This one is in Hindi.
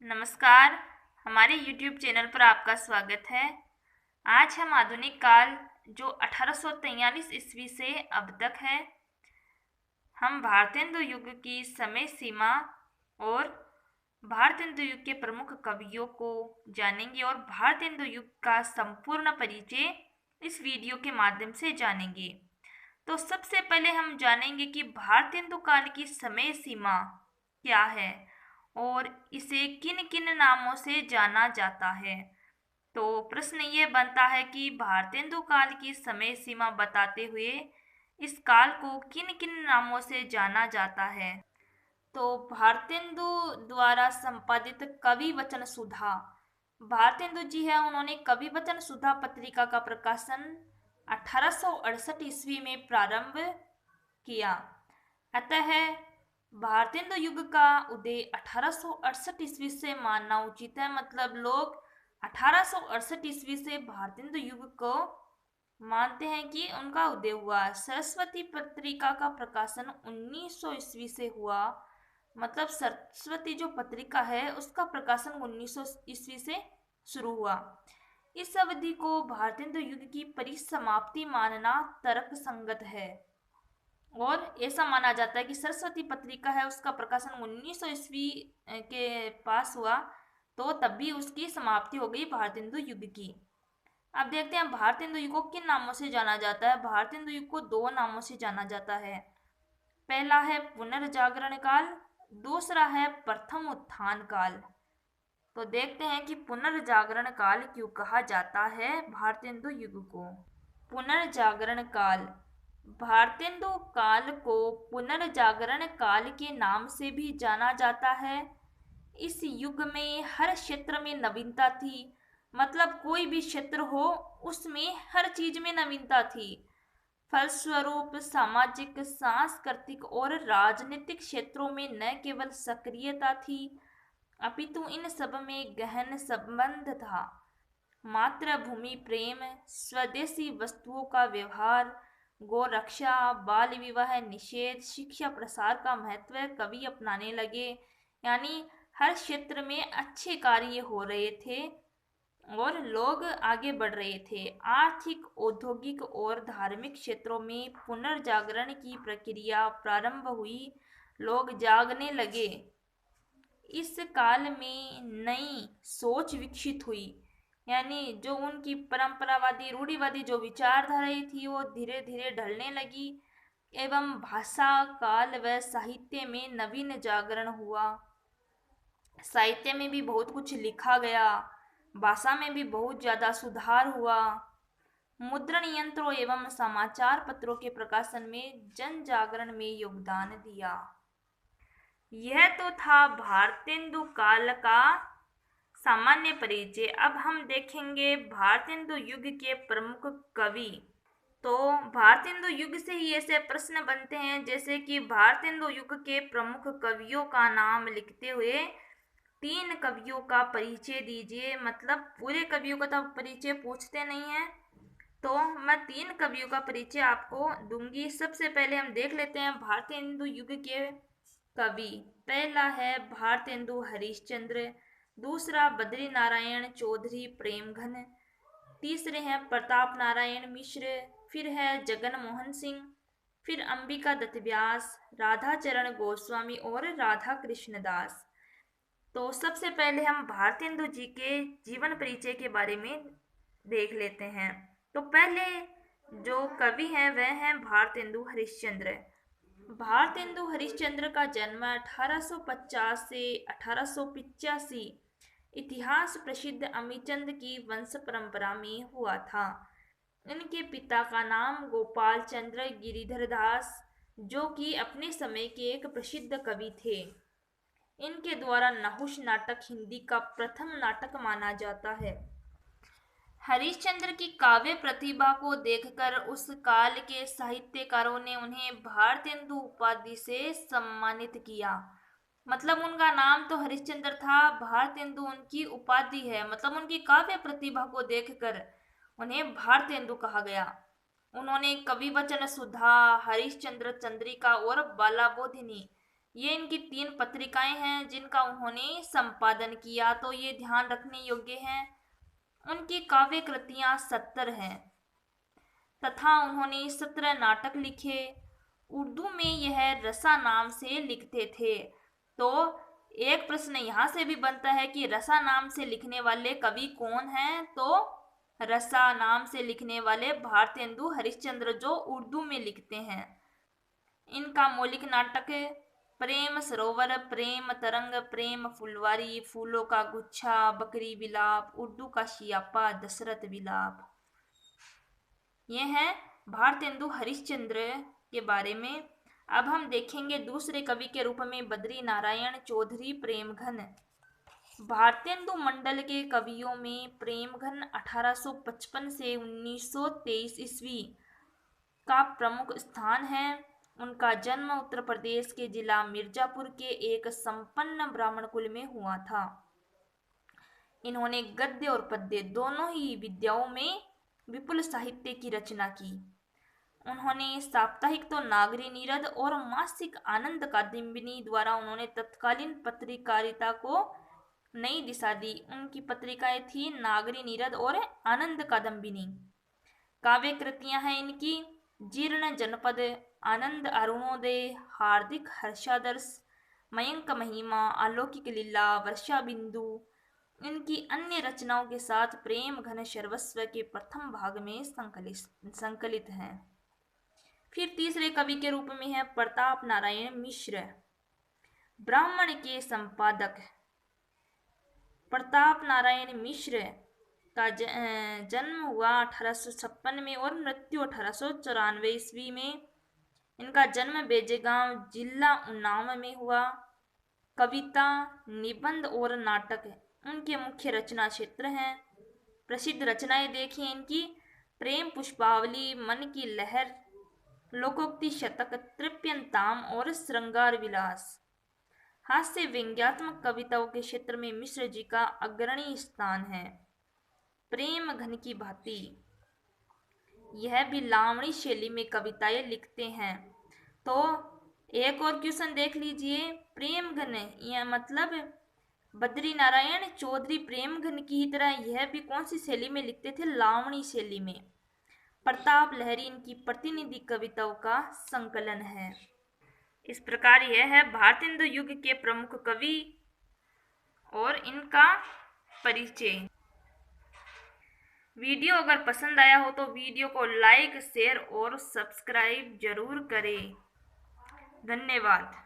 नमस्कार। हमारे YouTube चैनल पर आपका स्वागत है। आज हम आधुनिक काल जो 1843 ईस्वी से अब तक है, हम भारतेंदु युग की समय सीमा और भारतेंदु युग के प्रमुख कवियों को जानेंगे और भारतेंदु युग का संपूर्ण परिचय इस वीडियो के माध्यम से जानेंगे। तो सबसे पहले हम जानेंगे कि भारतेंदु काल की समय सीमा क्या है और इसे किन किन नामों से जाना जाता है। तो प्रश्न ये बनता है कि भारतेंदु काल की समय सीमा बताते हुए इस काल को किन किन नामों से जाना जाता है। तो भारतेंदु द्वारा संपादित कवि वचन सुधा, भारतेंदु जी है, उन्होंने कवि वचन सुधा पत्रिका का प्रकाशन 1868 ईस्वी में प्रारंभ किया। अतः भारतेंदु युग का उदय 1868 ईस्वी से मानना उचित है। मतलब लोग 1868 ईस्वी से भारतेंदु युग को मानते हैं कि उनका उदय हुआ। सरस्वती पत्रिका का प्रकाशन 1900 ईस्वी से हुआ। मतलब सरस्वती जो पत्रिका है उसका प्रकाशन 1900 ईस्वी से शुरू हुआ। इस अवधि को भारतेंदु युग की परिसमाप्ति मानना तर्क संगत है और ऐसा माना जाता है कि सरस्वती पत्रिका है उसका प्रकाशन 1900 ईस्वी के पास हुआ, तो तब भी उसकी समाप्ति हो गई भारतेंदु युग की। अब देखते हैं भारतेंदु युग को किन नामों से जाना जाता है। भारतेंदु युग को दो नामों से जाना जाता है। पहला है पुनर्जागरण काल, दूसरा है प्रथम उत्थान काल। तो देखते हैं कि पुनर्जागरण काल क्यों कहा जाता है भारतेंदु युग को। पुनर्जागरण काल, भारतेंदु काल को पुनर्जागरण काल के नाम से भी जाना जाता है। इस युग में हर क्षेत्र में नवीनता थी। मतलब कोई भी क्षेत्र हो उसमें हर चीज में नवीनता थी। फलस्वरूप सामाजिक, सांस्कृतिक और राजनीतिक क्षेत्रों में न केवल सक्रियता थी अपितु इन सब में गहन संबंध था। मातृभूमि प्रेम, स्वदेशी वस्तुओं का व्यवहार, गोरक्षा, बाल विवाह निषेध, शिक्षा प्रसार का महत्व कवि अपनाने लगे। यानी हर क्षेत्र में अच्छे कार्य हो रहे थे और लोग आगे बढ़ रहे थे। आर्थिक, औद्योगिक और धार्मिक क्षेत्रों में पुनर्जागरण की प्रक्रिया प्रारंभ हुई। लोग जागने लगे। इस काल में नई सोच विकसित हुई। यानी जो उनकी परंपरावादी, रूढ़िवादी जो विचारधाराएं थी वो धीरे धीरे ढलने लगी एवं भाषा, काल व साहित्य में नवीन जागरण हुआ। साहित्य में भी बहुत कुछ लिखा गया, भाषा में भी बहुत ज़्यादा सुधार हुआ। मुद्रण यंत्रों एवं समाचार पत्रों के प्रकाशन में जन जागरण में योगदान दिया। यह तो था भारतेंदु काल का सामान्य परिचय। अब हम देखेंगे भारतेंदु युग के प्रमुख कवि। तो भारतेंदु युग से ही ऐसे प्रश्न बनते हैं जैसे कि भारतेंदु युग के प्रमुख कवियों का नाम लिखते हुए 3 कवियों का परिचय दीजिए। मतलब पूरे कवियों का तो परिचय पूछते नहीं है, तो मैं 3 कवियों का परिचय आपको दूंगी। सबसे पहले हम देख लेते हैं भारतेंदु युग के कवि। पहला है भारतेंदु हरिश्चंद्र, दूसरा बद्री नारायण चौधरी प्रेमघन, तीसरे हैं प्रताप नारायण मिश्र, फिर है जगन मोहन सिंह, फिर अंबिका दत्त व्यास, राधा चरण गोस्वामी और राधा कृष्ण दास। तो सबसे पहले हम भारतेंदु जी के जीवन परिचय के बारे में देख लेते हैं। तो पहले जो कवि हैं वह हैं भारतेंदु हरिश्चंद्र। भारतेंदु हरिश्चंद्र का जन्म 1850 से 1885 इतिहास प्रसिद्ध अमीचंद की वंश परंपरा में हुआ था। इनके पिता का नाम गोपाल चंद्र गिरिधर दास, जो कि अपने समय के एक प्रसिद्ध कवि थे। इनके द्वारा नहुष नाटक हिंदी का प्रथम नाटक माना जाता है। हरिश्चंद्र की काव्य प्रतिभा को देखकर उस काल के साहित्यकारों ने उन्हें भारतेंदु उपाधि से सम्मानित किया। मतलब उनका नाम तो हरिश्चंद्र था, भारतेंदु उनकी उपाधि है। मतलब उनकी काव्य प्रतिभा को देखकर उन्हें भारतेंदु कहा गया। उन्होंने कवि वचन सुधा, हरिश्चंद्र चंद्रिका और बालाबोधिनी ये इनकी 3 पत्रिकाएं हैं जिनका उन्होंने संपादन किया, तो ये ध्यान रखने योग्य हैं। उनकी काव्य कृतियां 70 हैं तथा उन्होंने 17 नाटक लिखे। उर्दू में यह रसा नाम से लिखते थे। तो एक प्रश्न यहाँ से भी बनता है कि रसा नाम से लिखने वाले कवि कौन हैं? तो रसा नाम से लिखने वाले भारतेंदु हरिश्चंद्र, जो उर्दू में लिखते हैं। इनका मौलिक नाटक है प्रेम सरोवर, प्रेम तरंग, प्रेम फुलवारी, फूलों का गुच्छा, बकरी विलाप, उर्दू का शियापा, दशरथ विलाप। ये हैं भारतेंदु हरिश्चंद्र के बारे में। अब हम देखेंगे दूसरे कवि के रूप में बद्री नारायण चौधरी प्रेमघन। भारतेंदु मंडल के कवियों में प्रेमघन 1855 से 1923 ईस्वी का प्रमुख स्थान है। उनका जन्म उत्तर प्रदेश के जिला मिर्जापुर के एक संपन्न ब्राह्मण कुल में हुआ था। इन्होंने गद्य और पद्य दोनों ही विद्याओं में विपुल साहित्य की रचना की। उन्होंने साप्ताहिक तो नागरी नीरद और मासिक आनंद कादम्बिनी द्वारा उन्होंने तत्कालीन पत्रकारिता को नई दिशा दी। उनकी पत्रिकाएं थी नागरी नीरद और आनंद कादम्बिनी। काव्य कृतियां हैं इनकी जीर्ण जनपद, आनंद अरुणोदय, हार्दिक हर्षादर्श, मयंक महिमा, अलौकिक लीला, वर्षा बिंदु। इनकी अन्य रचनाओं के साथ प्रेम घन सर्वस्व के प्रथम भाग में संकलित हैं। फिर तीसरे कवि के रूप में है प्रताप नारायण मिश्र। ब्राह्मण के संपादक प्रताप नारायण मिश्र का जन्म हुआ 1856 में और मृत्यु 1894 ईस्वी में। इनका जन्म बेजेगांव जिला उन्नाव में हुआ। कविता, निबंध और नाटक उनके मुख्य रचना क्षेत्र हैं। प्रसिद्ध रचनाएं देखिए इनकी प्रेम पुष्पावली, मन की लहर, लोकोक्ति शतक, तृप्यंताम और श्रृंगार विलास। हास्य व्यंग्यात्मक कविताओं के क्षेत्र में मिश्र जी का अग्रणी स्थान है। प्रेम घन की भांति यह भी लावणी शैली में कविताएं लिखते हैं। तो एक और क्वेश्चन देख लीजिए, प्रेम घन यह मतलब बद्री नारायण चौधरी प्रेमघन की ही तरह यह भी कौन सी शैली में लिखते थे? लावणी शैली में। प्रताप लहरी इनकी प्रतिनिधि कविताओं का संकलन है। इस प्रकार यह है भारतेंदु युग के प्रमुख कवि और इनका परिचय। वीडियो अगर पसंद आया हो तो वीडियो को लाइक, शेयर और सब्सक्राइब जरूर करें। धन्यवाद।